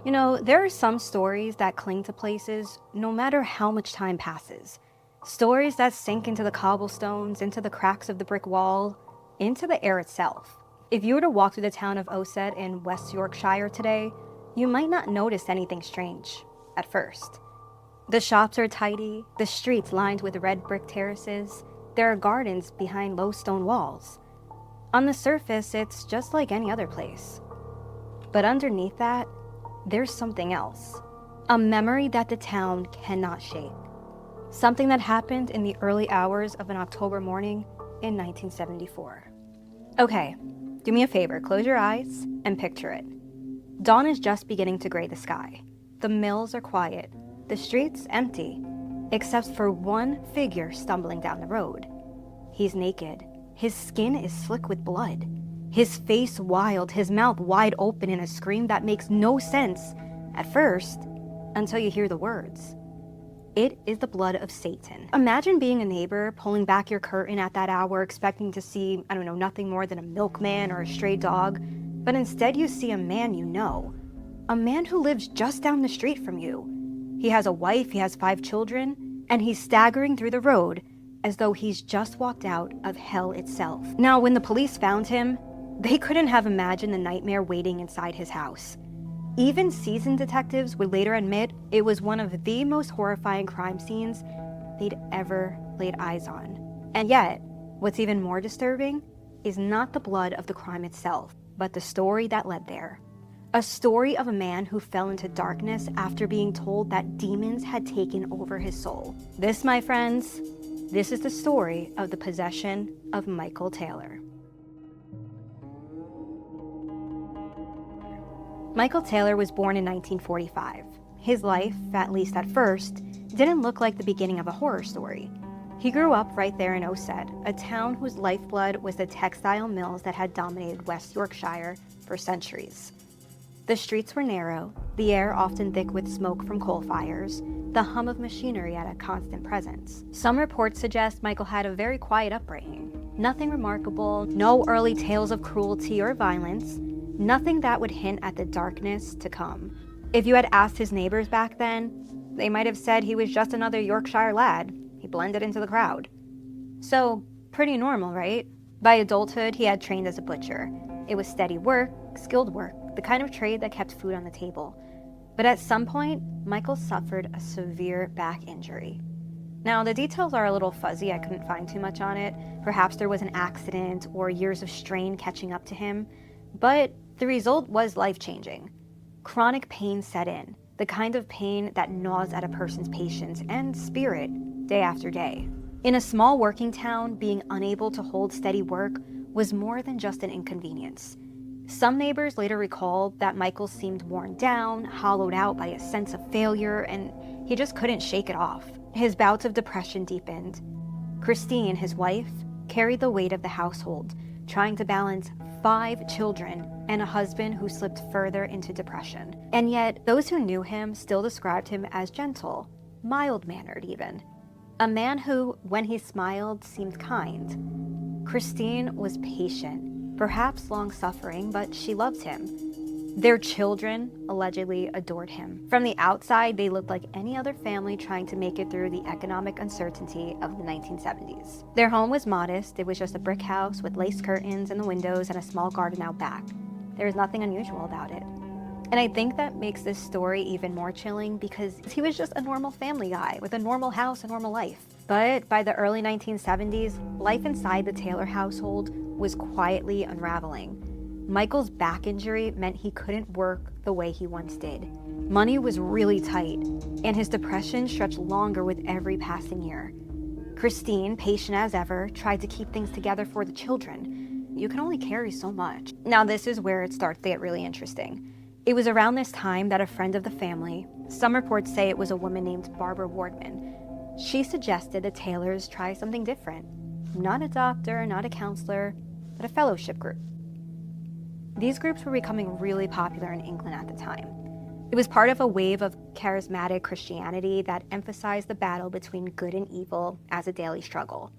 You know, there are some stories that cling to places no matter how much time passes. Stories that sink into the cobblestones, into the cracks of the brick wall, into the air itself. If you were to walk through the town of Ossett in West Yorkshire today, you might not notice anything strange at first. The shops are tidy, the streets lined with red brick terraces, there are gardens behind low stone walls. On the surface, it's just like any other place. But underneath that, there's something else. A memory that the town cannot shake. Something that happened in the early hours of an October morning in 1974. Okay, do me a favor, close your eyes and picture it. Dawn is just beginning to gray the sky. The mills are quiet, the streets empty, except for one figure stumbling down the road. He's naked. His skin is slick with blood. His face wild, his mouth wide open in a scream that makes no sense at first until you hear the words. It is the blood of Satan. Imagine being a neighbor, pulling back your curtain at that hour, expecting to see, nothing more than a milkman or a stray dog, but instead you see a man you know. A man who lives just down the street from you. He has a wife, he has 5 children, and he's staggering through the road as though he's just walked out of hell itself. Now, when the police found him, they couldn't have imagined the nightmare waiting inside his house. Even seasoned detectives would later admit it was one of the most horrifying crime scenes they'd ever laid eyes on. And yet, what's even more disturbing is not the blood of the crime itself, but the story that led there. A story of a man who fell into darkness after being told that demons had taken over his soul. This, my friends, this is the story of the possession of Michael Taylor. Michael Taylor was born in 1945. His life, at least at first, didn't look like the beginning of a horror story. He grew up right there in Ossett, a town whose lifeblood was the textile mills that had dominated West Yorkshire for centuries. The streets were narrow, the air often thick with smoke from coal fires, the hum of machinery at a constant presence. Some reports suggest Michael had a very quiet upbringing. Nothing remarkable, no early tales of cruelty or violence, nothing that would hint at the darkness to come. If you had asked his neighbors back then, they might have said he was just another Yorkshire lad. He blended into the crowd. So, pretty normal, right? By adulthood, he had trained as a butcher. It was steady work, skilled work, the kind of trade that kept food on the table. But at some point, Michael suffered a severe back injury. Now, the details are a little fuzzy, I couldn't find too much on it. Perhaps there was an accident or years of strain catching up to him. But the result was life-changing. Chronic pain set in, the kind of pain that gnaws at a person's patience and spirit day after day. In a small working town, being unable to hold steady work was more than just an inconvenience. Some neighbors later recalled that Michael seemed worn down, hollowed out by a sense of failure, and he just couldn't shake it off. His bouts of depression deepened. Christine, his wife, carried the weight of the household, trying to balance 5 children and a husband who slipped further into depression. And yet, those who knew him still described him as gentle, mild-mannered even. A man who, when he smiled, seemed kind. Christine was patient, perhaps long-suffering, but she loved him. Their children allegedly adored him. From the outside, they looked like any other family trying to make it through the economic uncertainty of the 1970s. Their home was modest. It was just a brick house with lace curtains in the windows and a small garden out back. There was nothing unusual about it. And I think that makes this story even more chilling because he was just a normal family guy with a normal house, a normal life. But by the early 1970s, life inside the Taylor household was quietly unraveling. Michael's back injury meant he couldn't work the way he once did. Money was really tight, and his depression stretched longer with every passing year. Christine, patient as ever, tried to keep things together for the children. You can only carry so much. Now this is where it starts to get really interesting. It was around this time that a friend of the family, some reports say it was a woman named Barbara Wardman, she suggested the Taylors try something different. Not a doctor, not a counselor, but a fellowship group. These groups were becoming really popular in England at the time. It was part of a wave of charismatic Christianity that emphasized the battle between good and evil as a daily struggle.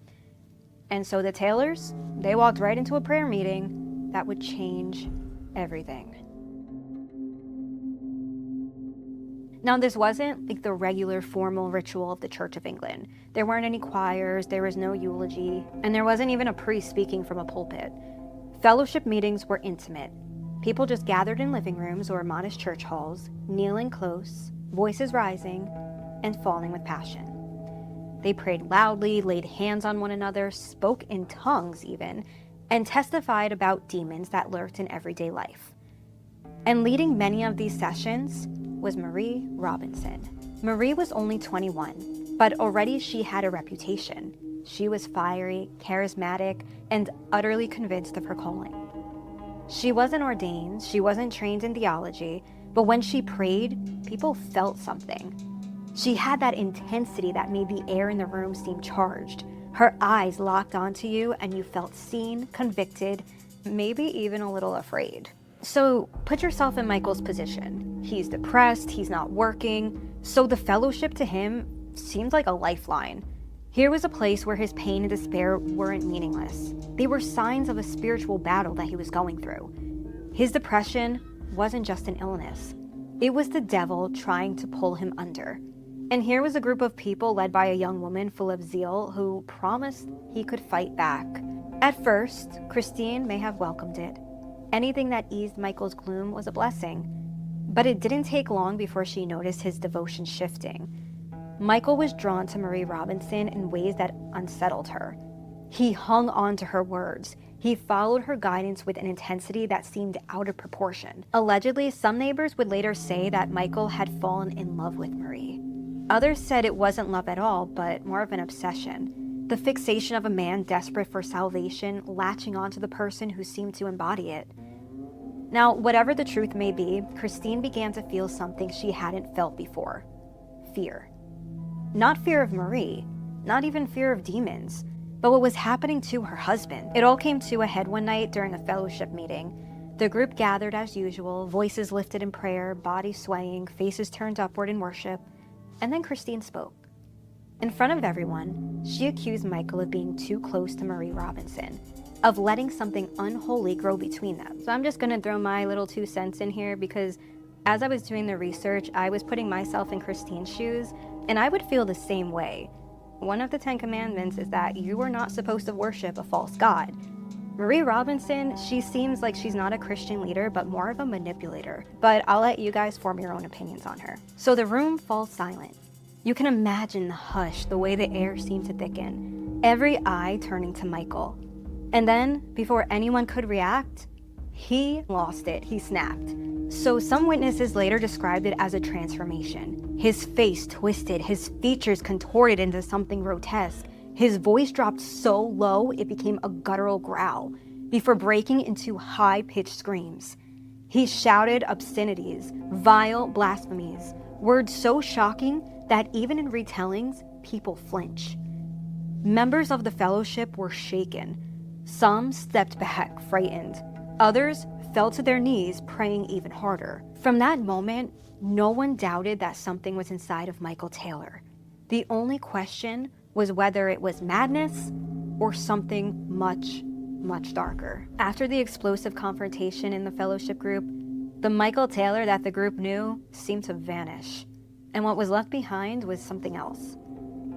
And so the Taylors, they walked right into a prayer meeting that would change everything. Now, this wasn't like the regular formal ritual of the Church of England. There weren't any choirs, there was no eulogy, and there wasn't even a priest speaking from a pulpit. Fellowship meetings were intimate. People just gathered in living rooms or modest church halls, kneeling close, voices rising, and falling with passion. They prayed loudly, laid hands on one another, spoke in tongues even, and testified about demons that lurked in everyday life. And leading many of these sessions was Marie Robinson. Marie was only 21, but already she had a reputation. She was fiery, charismatic, and utterly convinced of her calling. She wasn't ordained, she wasn't trained in theology, but when she prayed, people felt something. She had that intensity that made the air in the room seem charged. Her eyes locked onto you and you felt seen, convicted, maybe even a little afraid. So put yourself in Michael's position. He's depressed, he's not working, so the fellowship to him seemed like a lifeline. Here was a place where his pain and despair weren't meaningless. They were signs of a spiritual battle that he was going through. His depression wasn't just an illness. It was the devil trying to pull him under. And here was a group of people led by a young woman full of zeal who promised he could fight back. At first, Christine may have welcomed it. Anything that eased Michael's gloom was a blessing. But it didn't take long before she noticed his devotion shifting. Michael was drawn to Marie Robinson in ways that unsettled her. He hung on to her words. He followed her guidance with an intensity that seemed out of proportion. Allegedly, some neighbors would later say that Michael had fallen in love with Marie. Others said it wasn't love at all, but more of an obsession. The fixation of a man desperate for salvation, latching onto the person who seemed to embody it. Now, whatever the truth may be, Christine began to feel something she hadn't felt before. Fear. Not fear of Marie, not even fear of demons, but what was happening to her husband. It all came to a head one night during a fellowship meeting. The group gathered as usual, voices lifted in prayer, bodies swaying, faces turned upward in worship. And then Christine spoke. In front of everyone, she accused Michael of being too close to Marie Robinson, of letting something unholy grow between them. So I'm just gonna throw my little 2 cents in here because as I was doing the research, I was putting myself in Christine's shoes, and I would feel the same way. One of the 10 commandments is that you are not supposed to worship a false god. Marie Robinson, she seems like she's not a Christian leader, but more of a manipulator. But I'll let you guys form your own opinions on her. So the room falls silent. You can imagine the hush, the way the air seemed to thicken, every eye turning to Michael. And then, before anyone could react, he lost it, he snapped. So some witnesses later described it as a transformation. His face twisted, his features contorted into something grotesque. His voice dropped so low it became a guttural growl, before breaking into high-pitched screams. He shouted obscenities, vile blasphemies, words so shocking that even in retellings, people flinch. Members of the fellowship were shaken. Some stepped back, frightened. Others fell to their knees, praying even harder. From that moment, no one doubted that something was inside of Michael Taylor. The only question was whether it was madness or something much, much darker. After the explosive confrontation in the fellowship group, the Michael Taylor that the group knew seemed to vanish, and what was left behind was something else.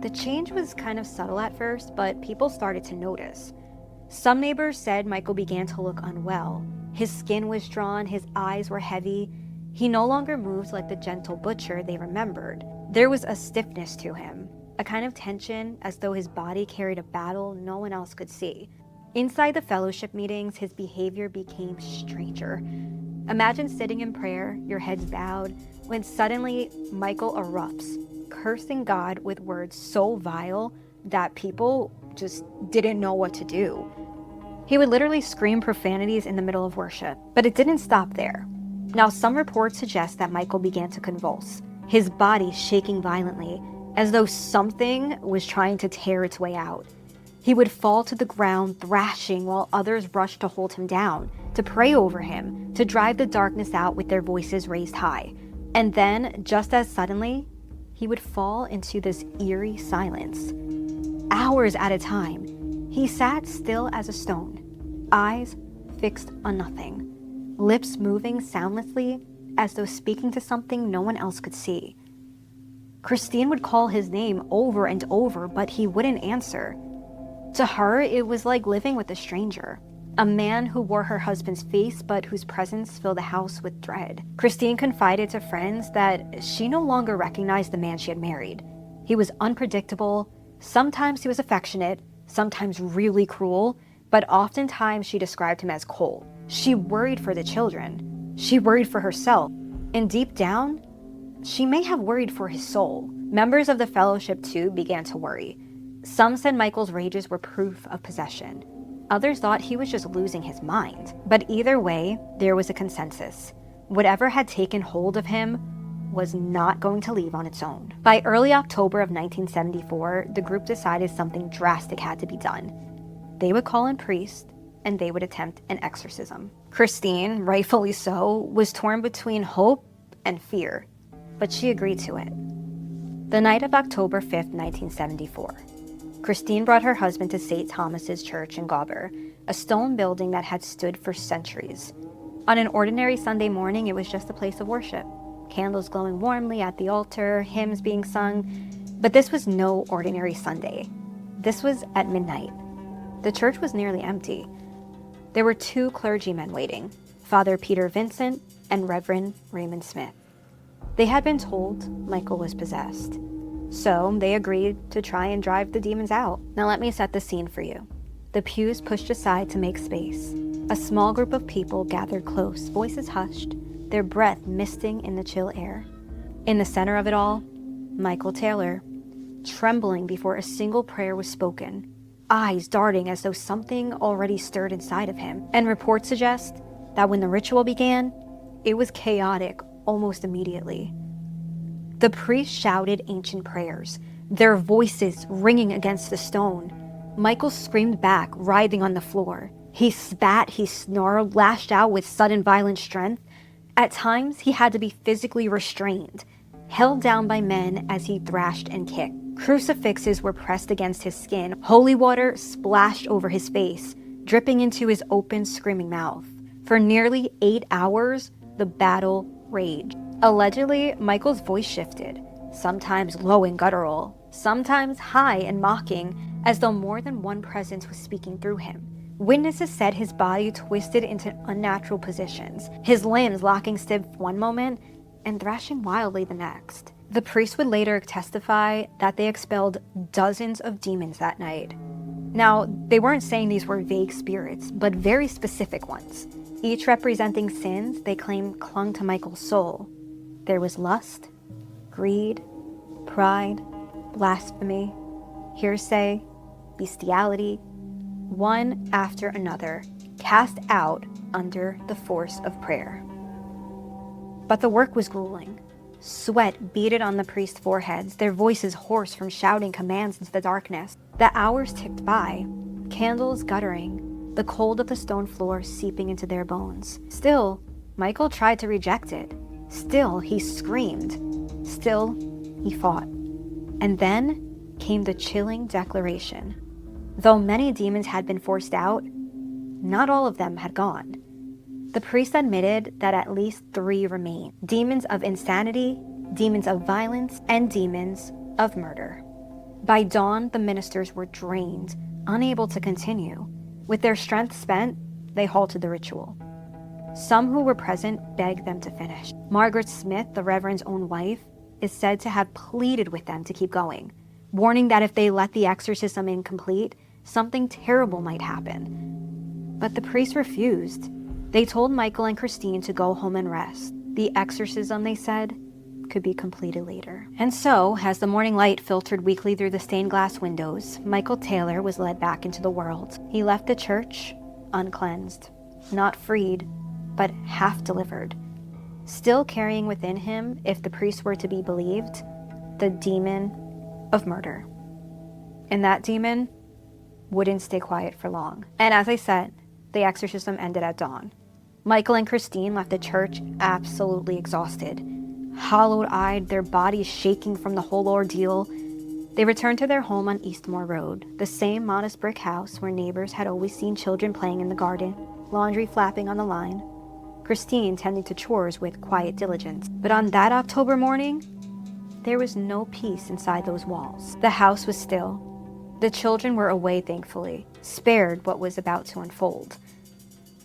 The change was kind of subtle at first, but people started to notice. Some neighbors said Michael began to look unwell. His skin was drawn, his eyes were heavy. He no longer moved like the gentle butcher they remembered. There was a stiffness to him, a kind of tension, as though his body carried a battle no one else could see. Inside the fellowship meetings, his behavior became stranger. Imagine sitting in prayer, your heads bowed, when suddenly Michael erupts, cursing God with words so vile that people just didn't know what to do. He would literally scream profanities in the middle of worship, but it didn't stop there. Now, some reports suggest that Michael began to convulse, his body shaking violently, as though something was trying to tear its way out. He would fall to the ground, thrashing, while others rushed to hold him down, to pray over him, to drive the darkness out with their voices raised high. And then, just as suddenly, he would fall into this eerie silence. Hours at a time, he sat still as a stone, eyes fixed on nothing, lips moving soundlessly as though speaking to something no one else could see. Christine would call his name over and over, but he wouldn't answer. To her, it was like living with a stranger. A man who wore her husband's face, but whose presence filled the house with dread. Christine confided to friends that she no longer recognized the man she had married. He was unpredictable. Sometimes he was affectionate, sometimes really cruel, but oftentimes she described him as cold. She worried for the children. She worried for herself. And deep down, she may have worried for his soul. Members of the fellowship, too, began to worry. Some said Michael's rages were proof of possession. Others thought he was just losing his mind. But either way, there was a consensus. Whatever had taken hold of him was not going to leave on its own. By early October of 1974, the group decided something drastic had to be done. They would call in priests, and they would attempt an exorcism. Christine, rightfully so, was torn between hope and fear, but she agreed to it. The night of October 5th, 1974, Christine brought her husband to St. Thomas's Church in Gauber, a stone building that had stood for centuries. On an ordinary Sunday morning, it was just a place of worship. Candles glowing warmly at the altar, hymns being sung. But this was no ordinary Sunday. This was at midnight. The church was nearly empty. There were two clergymen waiting, Father Peter Vincent and Reverend Raymond Smith. They had been told Michael was possessed, so they agreed to try and drive the demons out. Now let me set the scene for you. The pews pushed aside to make space. A small group of people gathered close, voices hushed, their breath misting in the chill air. In the center of it all, Michael Taylor, trembling before a single prayer was spoken, eyes darting as though something already stirred inside of him. And reports suggest that when the ritual began, it was chaotic almost immediately. The priests shouted ancient prayers, their voices ringing against the stone. Michael screamed back, writhing on the floor. He spat, he snarled, lashed out with sudden violent strength. At times, he had to be physically restrained, held down by men as he thrashed and kicked. Crucifixes were pressed against his skin. Holy water splashed over his face, dripping into his open, screaming mouth. For nearly 8 hours, the battle raged. Allegedly, Michael's voice shifted, sometimes low and guttural, sometimes high and mocking, as though more than one presence was speaking through him. Witnesses said his body twisted into unnatural positions, his limbs locking stiff one moment and thrashing wildly the next. The priest would later testify that they expelled dozens of demons that night. Now, they weren't saying these were vague spirits, but very specific ones, each representing sins they claimed clung to Michael's soul. There was lust, greed, pride, blasphemy, hearsay, bestiality, one after another, cast out under the force of prayer. But the work was grueling. Sweat beaded on the priests' foreheads, their voices hoarse from shouting commands into the darkness. The hours ticked by, candles guttering, the cold of the stone floor seeping into their bones. Still, Michael tried to reject it. Still, he screamed. Still, he fought. And then came the chilling declaration. Though many demons had been forced out, not all of them had gone. The priest admitted that at least 3 remained. Demons of insanity, demons of violence, and demons of murder. By dawn, the ministers were drained, unable to continue. With their strength spent, they halted the ritual. Some who were present begged them to finish. Margaret Smith, the Reverend's own wife, is said to have pleaded with them to keep going, warning that if they let the exorcism incomplete, something terrible might happen. But the priests refused. They told Michael and Christine to go home and rest. The exorcism, they said, could be completed later. And so, as the morning light filtered weakly through the stained glass windows, Michael Taylor was led back into the world. He left the church uncleansed, not freed, but half delivered, still carrying within him, if the priests were to be believed, the demon of murder. And that demon wouldn't stay quiet for long. And as I said, the exorcism ended at dawn. Michael and Christine left the church absolutely exhausted, hollow-eyed, their bodies shaking from the whole ordeal. They returned to their home on Eastmoor Road, the same modest brick house where neighbors had always seen children playing in the garden, laundry flapping on the line, Christine tending to chores with quiet diligence. But on that October morning, there was no peace inside those walls. The house was still. The children were away, thankfully, spared what was about to unfold.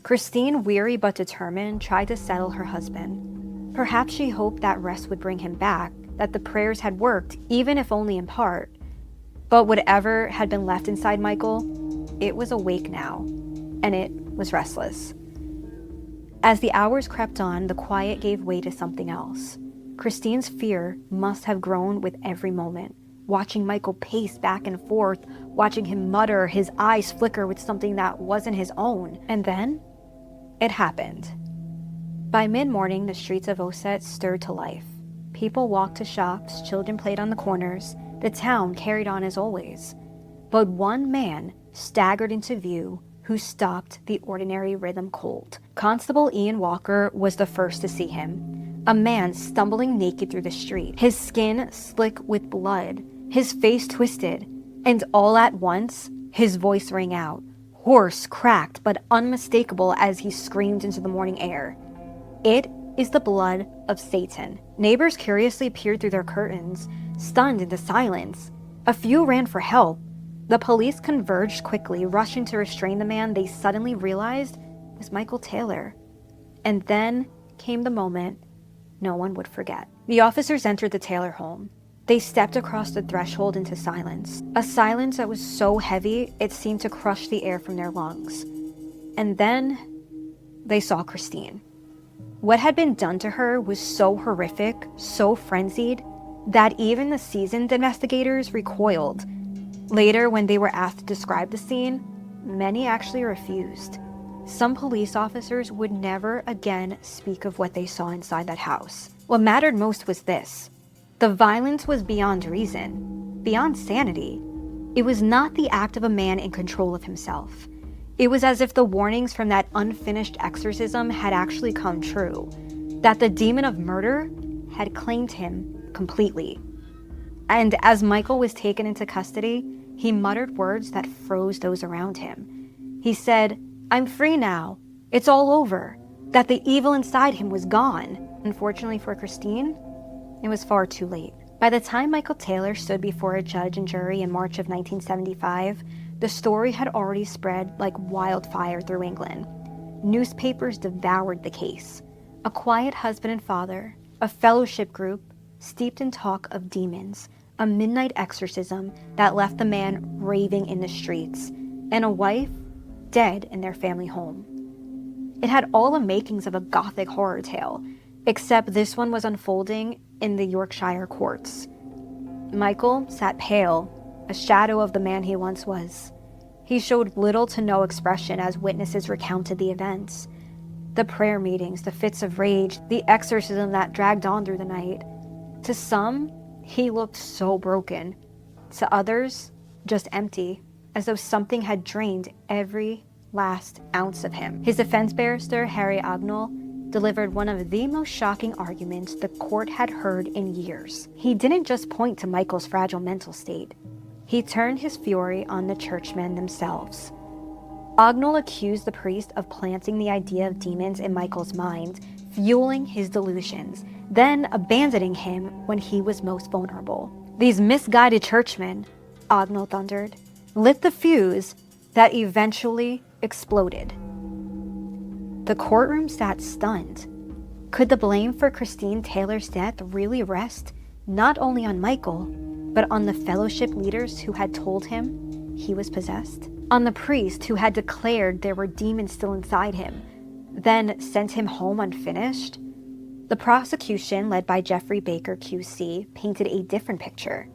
Christine, weary but determined, tried to settle her husband. Perhaps she hoped that rest would bring him back, that the prayers had worked, even if only in part. But whatever had been left inside Michael, it was awake now, and it was restless. As the hours crept on, the quiet gave way to something else. Christine's fear must have grown with every moment, watching Michael pace back and forth, watching him mutter, his eyes flicker with something that wasn't his own. And then, it happened. By mid-morning, the streets of Osset stirred to life. People walked to shops, children played on the corners, the town carried on as always. But one man staggered into view who stopped the ordinary rhythm cold. Constable Ian Walker was the first to see him. A man stumbling naked through the street, his skin slick with blood, his face twisted, and all at once, his voice rang out, hoarse, cracked, but unmistakable as he screamed into the morning air. It is the blood of Satan. Neighbors curiously peered through their curtains, stunned into silence. A few ran for help. The police converged quickly, rushing to restrain the man they suddenly realized was Michael Taylor. And then came the moment no one would forget. The officers entered the Taylor home. They stepped across the threshold into silence, a silence that was so heavy it seemed to crush the air from their lungs. And then they saw Christine. What had been done to her was so horrific, so frenzied, that even the seasoned investigators recoiled. Later, when they were asked to describe the scene, many actually refused. Some police officers would never again speak of what they saw inside that house. What mattered most was this. The violence was beyond reason, beyond sanity. It was not the act of a man in control of himself. It was as if the warnings from that unfinished exorcism had actually come true, that the demon of murder had claimed him completely. And as Michael was taken into custody, he muttered words that froze those around him. He said, "I'm free now. It's all over." That the evil inside him was gone. Unfortunately for Christine, it was far too late. By the time Michael Taylor stood before a judge and jury in March of 1975, the story had already spread like wildfire through England. Newspapers devoured the case. A quiet husband and father, a fellowship group steeped in talk of demons, a midnight exorcism that left the man raving in the streets, and a wife dead in their family home. It had all the makings of a gothic horror tale, except this one was unfolding in the Yorkshire courts. Michael sat pale, a shadow of the man he once was. He showed little to no expression as witnesses recounted the events. The prayer meetings, the fits of rage, the exorcism that dragged on through the night. To some, he looked so broken. To others, just empty, as though something had drained every last ounce of him. His defense barrister, Harry Agnall, delivered one of the most shocking arguments the court had heard in years. He didn't just point to Michael's fragile mental state. He turned his fury on the churchmen themselves. Agnall accused the priest of planting the idea of demons in Michael's mind, fueling his delusions, then abandoning him when he was most vulnerable. These misguided churchmen, Agnall thundered, lit the fuse that eventually exploded. The courtroom sat stunned. Could the blame for Christine Taylor's death really rest not only on Michael, but on the fellowship leaders who had told him he was possessed? On the priest who had declared there were demons still inside him, then sent him home unfinished? The prosecution, led by Jeffrey Baker QC, painted a different picture.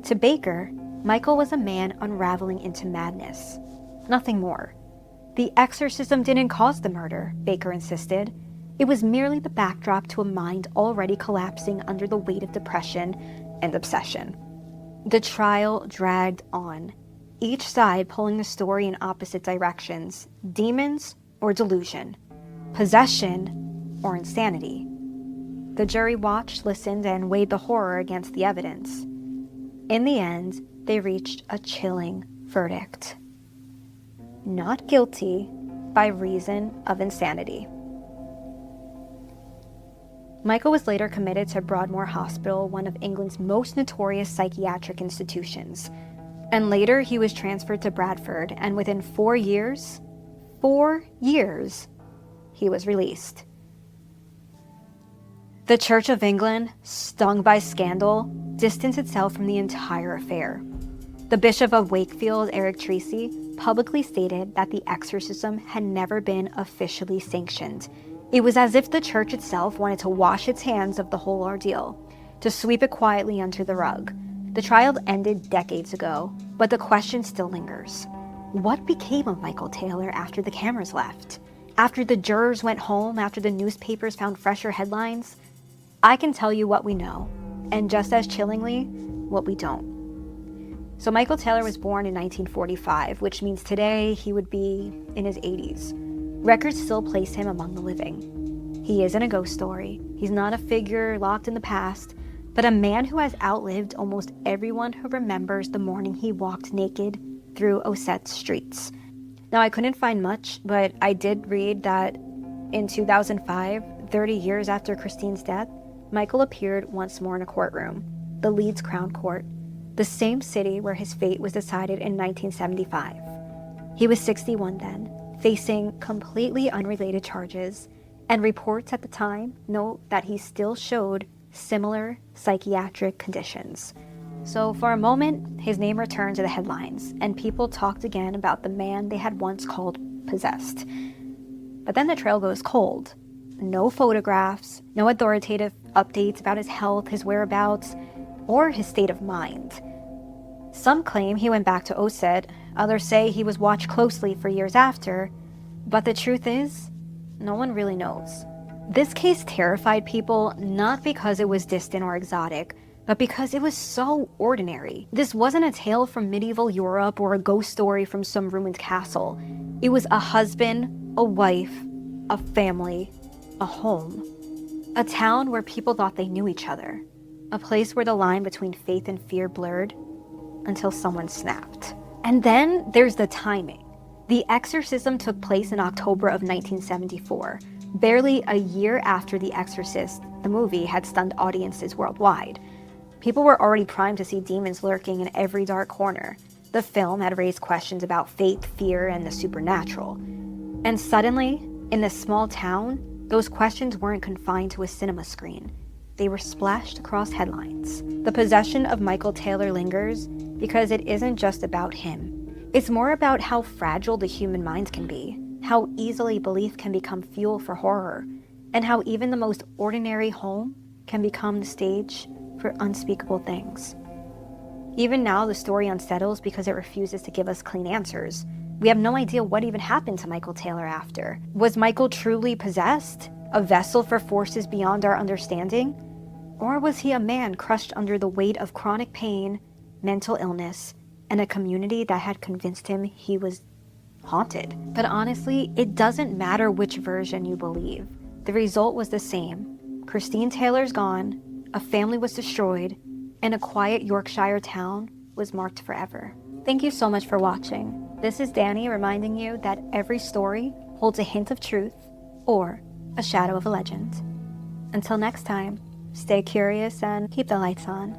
To Baker, Michael was a man unraveling into madness. Nothing more. The exorcism didn't cause the murder, Baker insisted. It was merely the backdrop to a mind already collapsing under the weight of depression and obsession. The trial dragged on, each side pulling the story in opposite directions, demons or delusion, possession or insanity. The jury watched, listened, and weighed the horror against the evidence. In the end, they reached a chilling verdict. Not guilty by reason of insanity. Michael was later committed to Broadmoor Hospital, one of England's most notorious psychiatric institutions. And later he was transferred to Bradford, and within 4 years, he was released. The Church of England, stung by scandal, distanced itself from the entire affair. The Bishop of Wakefield, Eric Tracy, publicly stated that the exorcism had never been officially sanctioned. It was as if the church itself wanted to wash its hands of the whole ordeal, to sweep it quietly under the rug. The trial ended decades ago, but the question still lingers. What became of Michael Taylor after the cameras left? After the jurors went home, after the newspapers found fresher headlines? I can tell you what we know, and just as chillingly, what we don't. So Michael Taylor was born in 1945, which means today he would be in his 80s. Records still place him among the living. He isn't a ghost story. He's not a figure locked in the past, but a man who has outlived almost everyone who remembers the morning he walked naked through Osette's streets. Now, I couldn't find much, but I did read that in 2005, 30 years after Christine's death, Michael appeared once more in a courtroom, the Leeds Crown Court, the same city where his fate was decided in 1975. He was 61 then, facing completely unrelated charges, and reports at the time note that he still showed similar psychiatric conditions. So for a moment, his name returned to the headlines, and people talked again about the man they had once called possessed. But then the trail goes cold. No photographs, no authoritative updates about his health, his whereabouts, or his state of mind. Some claim he went back to Osset, others say he was watched closely for years after, but the truth is, no one really knows. This case terrified people not because it was distant or exotic, but because it was so ordinary. This wasn't a tale from medieval Europe or a ghost story from some ruined castle. It was a husband, a wife, a family, a home. A town where people thought they knew each other. A place where the line between faith and fear blurred until someone snapped. And then there's the timing. The exorcism took place in October of 1974, barely a year after The Exorcist, the movie, had stunned audiences worldwide. People were already primed to see demons lurking in every dark corner. The film had raised questions about faith, fear, and the supernatural. And suddenly, in this small town, those questions weren't confined to a cinema screen. They were splashed across headlines. The possession of Michael Taylor lingers because it isn't just about him. It's more about how fragile the human mind can be, how easily belief can become fuel for horror, and how even the most ordinary home can become the stage for unspeakable things. Even now, the story unsettles because it refuses to give us clean answers. We have no idea what even happened to Michael Taylor after. Was Michael truly possessed? A vessel for forces beyond our understanding? Or was he a man crushed under the weight of chronic pain, mental illness, and a community that had convinced him he was haunted? But honestly, it doesn't matter which version you believe. The result was the same. Christine Taylor's gone, a family was destroyed, and a quiet Yorkshire town was marked forever. Thank you so much for watching. This is Dani reminding you that every story holds a hint of truth or a shadow of a legend. Until next time, stay curious and keep the lights on.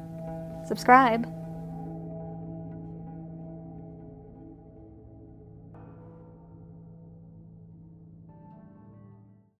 Subscribe.